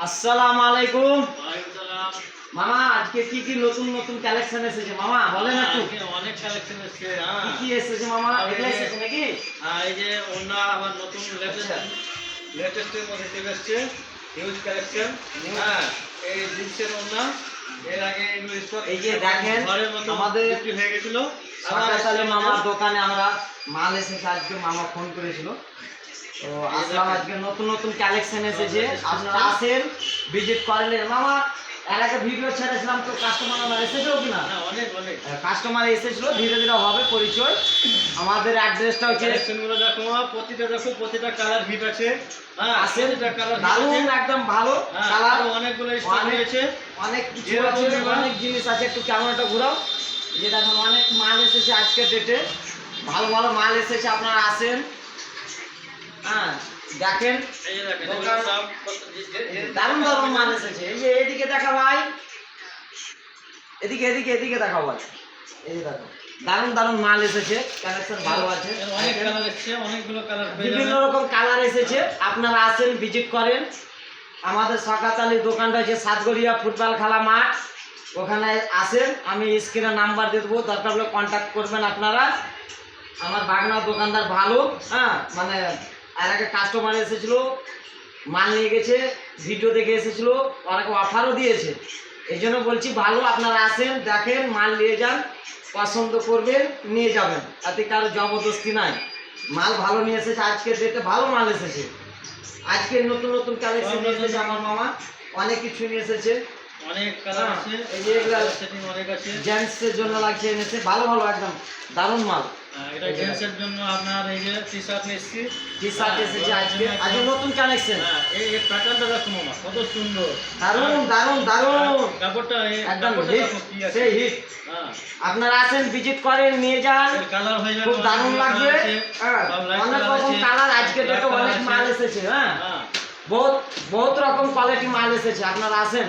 আসসালামু আলাইকুম। ওয়ালাইকুম সালাম। মামা আজকে কি কি নতুন নতুন কালেকশন এসেছে মামা বলেন একটু। আজকে অনেক কালেকশন এসেছে। কি কি এসেছে মামা? এগুলা এসেছে নাকি? এই যে ওনা আবার নতুন লেটেস্টের মধ্যে চলে এসেছে হিউজ কালেকশন। হ্যাঁ, এই জিন্সের ওনা এর আগে এগুলো স্টক এই যে দেখেন আমাদের আমাদের বিক্রি হয়ে গেছিল। সকালে মামার দোকানে আমরা মাল এসেছে, আজকে মামা ফোন করেছিল তো আসলাম। আজকে নতুন নতুন কালেকশন এসেছে, আপনারা আসেন ভিজিট করেন। মামা এর আগে ভিডিও ছেড়েছিলাম তো কাস্টমার আমার এসেছিল কিনা? হ্যাঁ, অনেক অনেক কাস্টমার এসেছিল, ধীরে ধীরে হবে পরিচয়। আমাদের অ্যাড্রেসটা হচ্ছে কালেকশনগুলো দেখো, প্রতিটা দেখো, প্রতিটা কালার হিট আছে। হ্যাঁ, আসেন, প্রতিটা কালার দারুণ একদম ভালো কালার, অনেকগুলো স্টক হয়েছে। অনেক কিছু আছে, অনেক জিনিস আছে। একটু ক্যামেরাটা ঘোরাও। যে দেখুন অনেক মাল এসেছে আজকের ডেটে, ভালো ভালো মাল এসেছে, আপনারা আসেন। হ্যাঁ দেখেন এই যে দেখেন এগুলো দোকান সব দারুণ দারুণ মাল এসেছে। এই যে এদিকে দেখা ভাই, এদিকে এদিকে এদিকে দেখা ভাই, এই যে দেখো দারুণ দারুণ মাল এসেছে, কালেকশন ভালো আছে, অনেক কালার এসেছে, অনেকগুলো কালার পেয়ে বিভিন্ন যাবেন। রকম কালার এসেছে। আপনারা আসেন, ভিজিট করেন। আমাদের সকাত আলীর দোকানটা হচ্ছে সাতগড়িয়া ফুটবল খেলা মাঠ, ওখানে আসেন। আমি স্ক্রিনে নাম্বার দিয়ে দেবো, দরকার হলে কন্ট্যাক্ট করবেন আপনারা। আমার বাগনার দোকানদার ভালো, হ্যাঁ মানে এর আগে কাস্টমার এসেছিল, মাল নিয়ে গেছে, ভিডিও দেখে এসেছিলো, অনেকে অফারও দিয়েছে। এই জন্য বলছি ভালো, আপনারা আসেন, দেখেন, মাল নিয়ে যান, পছন্দ করবেন নিয়ে যাবেন, তাতে কারো জবরদস্তি নাই। মাল ভালো নিয়ে এসেছে, আজকের ডেটে ভালো মাল এসেছে। আজকে নতুন নতুন কালেকশন নিয়ে এসেছে আমার মামা, অনেক কিছু নিয়ে এসেছে। অনেক কালার আছে, এই যে এগুলা সেটিং অনেক আছে। জেন্টসের জন্য লাগছে, এনেছে ভালো ভালো একদম দারুণ মাল। এটা জেন্টসের জন্য আপনার এই যে টি-শার্ট নিচ্ছি, টি-শার্ট এসেছে আজকে, আজকে নতুন কালেকশন। এই প্যাটার্নটা দেখো মামা, কত সুন্দর, দারুণ দারুণ দারুণ কাপড়টা একদম কাপড়টা হিট, দেখো কি আছে। সেই হিট। হ্যাঁ, আপনারা আসেন, ভিজিট করেন, নিয়ে যান, এর কালার হয়ে যাবে, খুব দারুণ লাগবে। হ্যাঁ, অনেক রকম কালার আজকে ডেটে অনেক মাল এসেছে। হ্যাঁ, হ্যাঁ, বহুত বহুত রকম কোয়ালিটি মাল এসেছে, আপনারা আসেন।